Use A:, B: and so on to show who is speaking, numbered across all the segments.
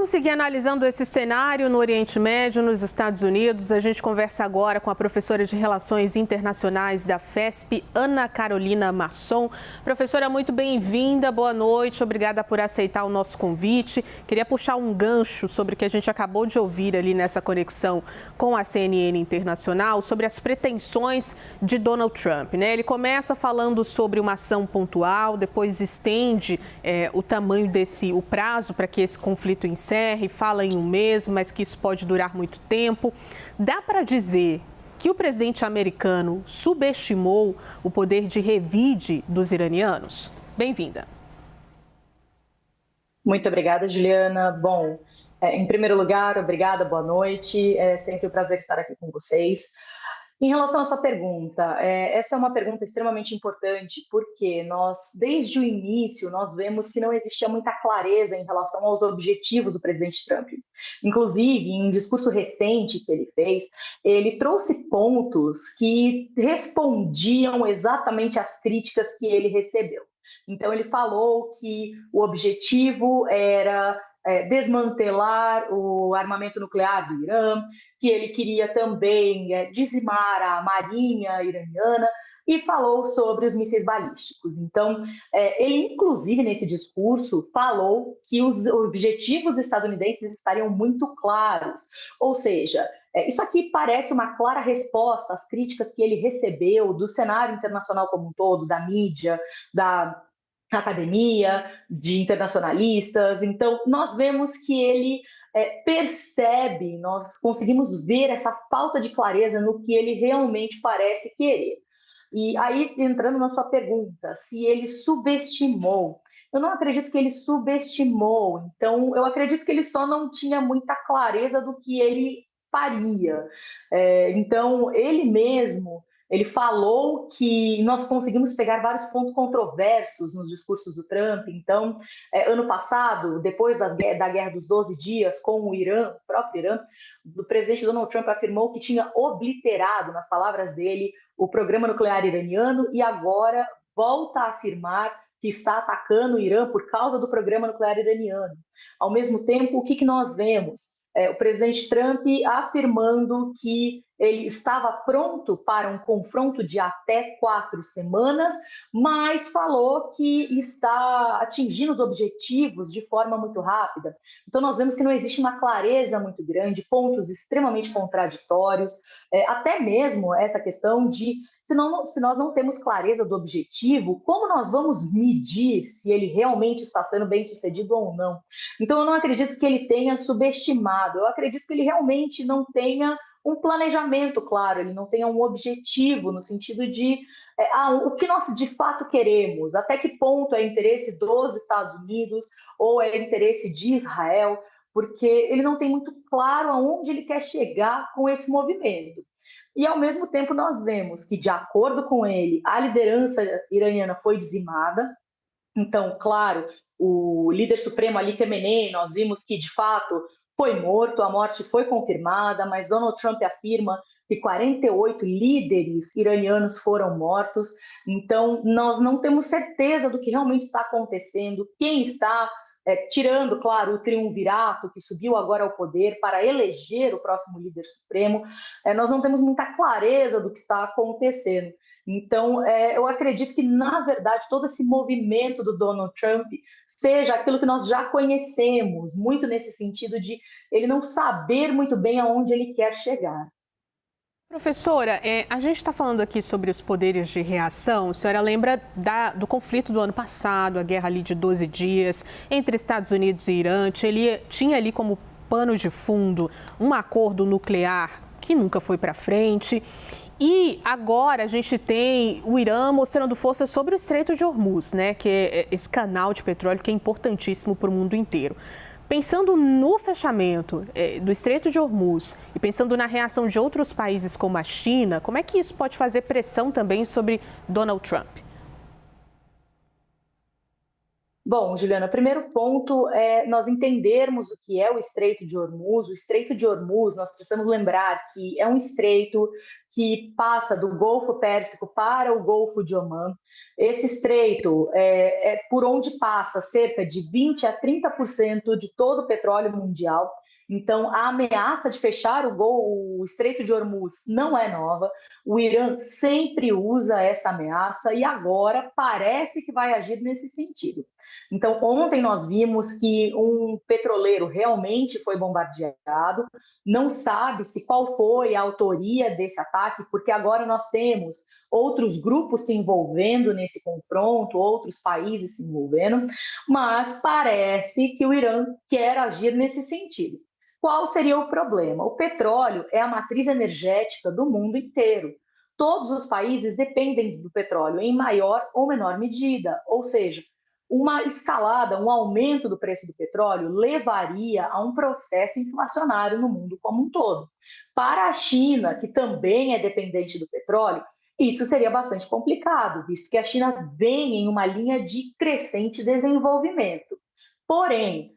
A: Vamos seguir analisando esse cenário no Oriente Médio, nos Estados Unidos. A gente conversa agora com a professora de Relações Internacionais da FESP, Ana Carolina Masson. Professora, muito bem-vinda, boa noite, obrigada por aceitar o nosso convite. Queria puxar um gancho sobre o que a gente acabou de ouvir ali nessa conexão com a CNN Internacional, sobre as pretensões de Donald Trump, né? Ele começa falando sobre uma ação pontual, depois estende o tamanho o prazo para que esse conflito encerre, fala em um mês, mas que isso pode durar muito tempo. Dá para dizer que o presidente americano subestimou o poder de revide dos iranianos? Bem-vinda.
B: Muito obrigada, Juliana. Bom, em primeiro lugar, obrigada, boa noite. É sempre um prazer estar aqui com vocês. Em relação à sua pergunta, essa é uma pergunta extremamente importante porque desde o início, nós vemos que não existia muita clareza em relação aos objetivos do presidente Trump. Inclusive, em um discurso recente que ele fez, ele trouxe pontos que respondiam exatamente às críticas que ele recebeu. Então, ele falou que o objetivo era desmantelar o armamento nuclear do Irã, que ele queria também dizimar a marinha iraniana e falou sobre os mísseis balísticos. Então, ele, inclusive, nesse discurso, falou que os objetivos estadunidenses estariam muito claros. Ou seja, isso aqui parece uma clara resposta às críticas que ele recebeu do cenário internacional como um todo, da mídia, da academia, de internacionalistas. Então, nós vemos que ele percebe, nós conseguimos ver essa falta de clareza no que ele realmente parece querer. E aí, entrando na sua pergunta, se ele subestimou, eu não acredito que ele subestimou, então eu acredito que ele só não tinha muita clareza do que ele faria. Então, ele mesmo, ele falou que nós conseguimos pegar vários pontos controversos nos discursos do Trump. Então, ano passado, depois da Guerra dos 12 Dias com o Irã, o próprio Irã, o presidente Donald Trump afirmou que tinha obliterado, nas palavras dele, o programa nuclear iraniano e agora volta a afirmar que está atacando o Irã por causa do programa nuclear iraniano. Ao mesmo tempo, o que nós vemos? O presidente Trump afirmando que ele estava pronto para um confronto de até 4 semanas, mas falou que está atingindo os objetivos de forma muito rápida. Então, nós vemos que não existe uma clareza muito grande, pontos extremamente contraditórios, até mesmo essa questão de se nós não temos clareza do objetivo, como nós vamos medir se ele realmente está sendo bem-sucedido ou não? Então, eu não acredito que ele tenha subestimado, eu acredito que ele realmente não tenha um planejamento claro, ele não tenha um objetivo no sentido de o que nós de fato queremos, até que ponto é interesse dos Estados Unidos ou é interesse de Israel, porque ele não tem muito claro aonde ele quer chegar com esse movimento. E, ao mesmo tempo, nós vemos que, de acordo com ele, a liderança iraniana foi dizimada. Então, claro, o líder supremo Ali Khamenei, nós vimos que, de fato, foi morto, a morte foi confirmada, mas Donald Trump afirma que 48 líderes iranianos foram mortos. Então, nós não temos certeza do que realmente está acontecendo, quem está tirando, claro, o triunvirato que subiu agora ao poder para eleger o próximo líder supremo. Nós não temos muita clareza do que está acontecendo. Então, eu acredito que, na verdade, todo esse movimento do Donald Trump seja aquilo que nós já conhecemos, muito nesse sentido de ele não saber muito bem aonde ele quer chegar.
A: Professora, a gente está falando aqui sobre os poderes de reação. A senhora lembra do conflito do ano passado, a guerra ali de 12 dias entre Estados Unidos e Irã. Ele tinha ali como pano de fundo um acordo nuclear que nunca foi para frente. E agora a gente tem o Irã mostrando força sobre o Estreito de Hormuz, né? Que é esse canal de petróleo que é importantíssimo para o mundo inteiro. Pensando no fechamento do Estreito de Hormuz e pensando na reação de outros países como a China, como é que isso pode fazer pressão também sobre Donald Trump?
B: Bom, Juliana, primeiro ponto é nós entendermos o que é o Estreito de Hormuz. O Estreito de Hormuz, nós precisamos lembrar que é um estreito que passa do Golfo Pérsico para o Golfo de Omã. Esse estreito é por onde passa cerca de 20 a 30% de todo o petróleo mundial. Então, a ameaça de fechar o Estreito de Hormuz não é nova. O Irã sempre usa essa ameaça e agora parece que vai agir nesse sentido. Então, ontem nós vimos que um petroleiro realmente foi bombardeado, não sabe-se qual foi a autoria desse ataque, porque agora nós temos outros grupos se envolvendo nesse confronto, outros países se envolvendo, mas parece que o Irã quer agir nesse sentido. Qual seria o problema? O petróleo é a matriz energética do mundo inteiro. Todos os países dependem do petróleo em maior ou menor medida, ou seja, uma escalada, um aumento do preço do petróleo levaria a um processo inflacionário no mundo como um todo. Para a China, que também é dependente do petróleo, isso seria bastante complicado, visto que a China vem em uma linha de crescente desenvolvimento. Porém,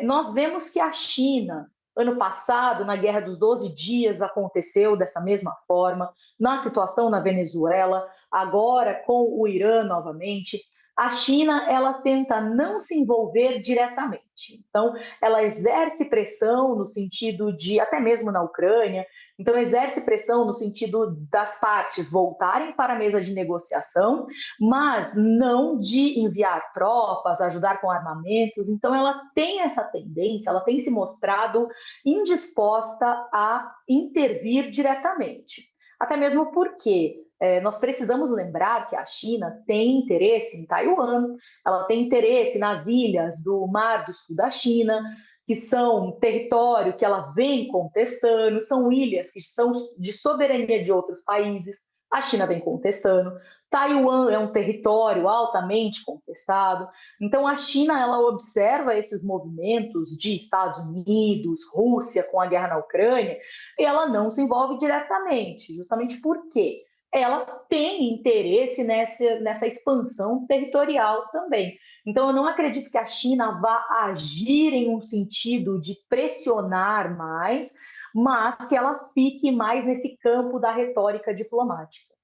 B: nós vemos que a China, ano passado, na Guerra dos 12 Dias, aconteceu dessa mesma forma, na situação na Venezuela, agora com o Irã novamente. A China, ela tenta não se envolver diretamente. Então, ela exerce pressão no sentido de, até mesmo na Ucrânia, então exerce pressão no sentido das partes voltarem para a mesa de negociação, mas não de enviar tropas, ajudar com armamentos. Então, ela tem essa tendência, ela tem se mostrado indisposta a intervir diretamente. Até mesmo porque nós precisamos lembrar que a China tem interesse em Taiwan, ela tem interesse nas ilhas do Mar do Sul da China, que são território que ela vem contestando, são ilhas que são de soberania de outros países, a China vem contestando. Taiwan é um território altamente contestado. Então, a China, ela observa esses movimentos de Estados Unidos, Rússia com a guerra na Ucrânia, e ela não se envolve diretamente, justamente porque ela tem interesse nessa expansão territorial também. Então, eu não acredito que a China vá agir em um sentido de pressionar mais, mas que ela fique mais nesse campo da retórica diplomática.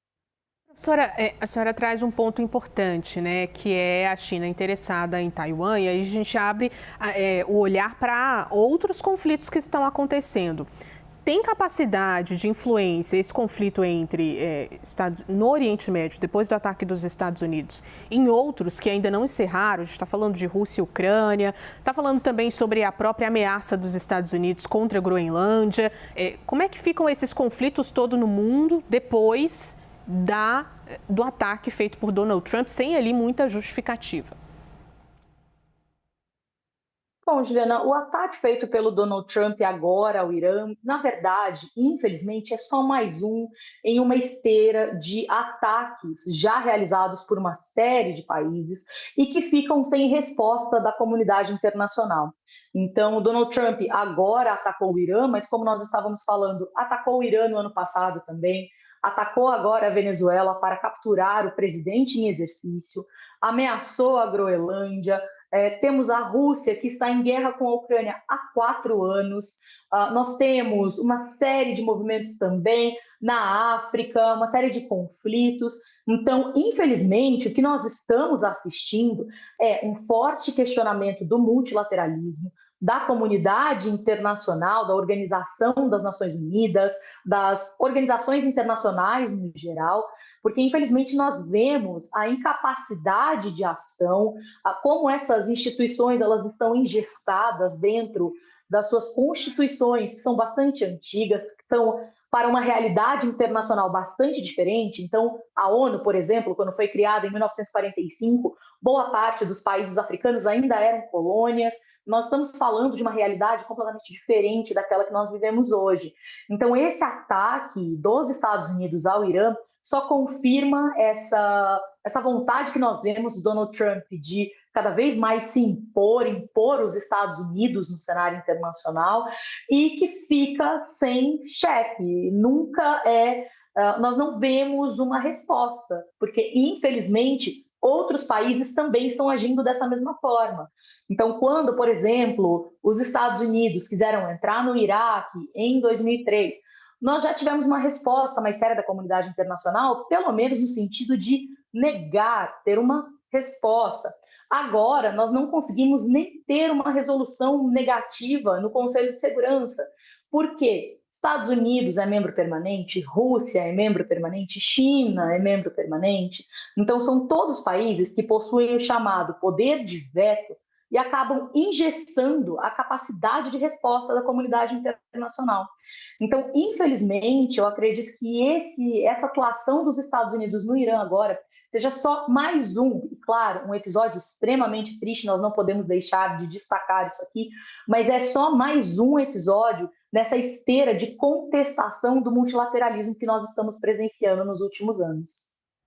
A: Professora, a senhora traz um ponto importante, né, que é a China interessada em Taiwan, e aí a gente abre o olhar para outros conflitos que estão acontecendo. Tem capacidade de influência esse conflito no Oriente Médio, depois do ataque dos Estados Unidos, em outros que ainda não encerraram? A gente está falando de Rússia e Ucrânia, está falando também sobre a própria ameaça dos Estados Unidos contra a Groenlândia. Como é que ficam esses conflitos todo no mundo depois do ataque feito por Donald Trump, sem ali muita justificativa?
B: Bom, Juliana, o ataque feito pelo Donald Trump agora ao Irã, na verdade, infelizmente, é só mais um em uma esteira de ataques já realizados por uma série de países e que ficam sem resposta da comunidade internacional. Então, o Donald Trump agora atacou o Irã, mas como nós estávamos falando, atacou o Irã no ano passado também, atacou agora a Venezuela para capturar o presidente em exercício, ameaçou a Groenlândia. Temos a Rússia, que está em guerra com a Ucrânia há 4 anos. Nós temos uma série de movimentos também na África, uma série de conflitos. Então, infelizmente, o que nós estamos assistindo é um forte questionamento do multilateralismo, da comunidade internacional, da Organização das Nações Unidas, das organizações internacionais no geral, porque infelizmente nós vemos a incapacidade de ação, como essas instituições elas estão engessadas dentro das suas constituições, que são bastante antigas, que são para uma realidade internacional bastante diferente. Então, a ONU, por exemplo, quando foi criada em 1945, boa parte dos países africanos ainda eram colônias. Nós estamos falando de uma realidade completamente diferente daquela que nós vivemos hoje. Então, esse ataque dos Estados Unidos ao Irã só confirma essa vontade que nós vemos do Donald Trump de cada vez mais se impor os Estados Unidos no cenário internacional e que fica sem cheque. Nunca nós não vemos uma resposta, porque infelizmente outros países também estão agindo dessa mesma forma. Então, quando, por exemplo, os Estados Unidos quiseram entrar no Iraque em 2003, nós já tivemos uma resposta mais séria da comunidade internacional, pelo menos no sentido de negar, ter uma resposta. Agora, nós não conseguimos nem ter uma resolução negativa no Conselho de Segurança. Por quê? Estados Unidos é membro permanente, Rússia é membro permanente, China é membro permanente. Então, são todos países que possuem o chamado poder de veto e acabam engessando a capacidade de resposta da comunidade internacional. Então, infelizmente, eu acredito que essa atuação dos Estados Unidos no Irã agora seja só mais e claro, um episódio extremamente triste, nós não podemos deixar de destacar isso aqui, mas é só mais um episódio nessa esteira de contestação do multilateralismo que nós estamos presenciando nos últimos anos.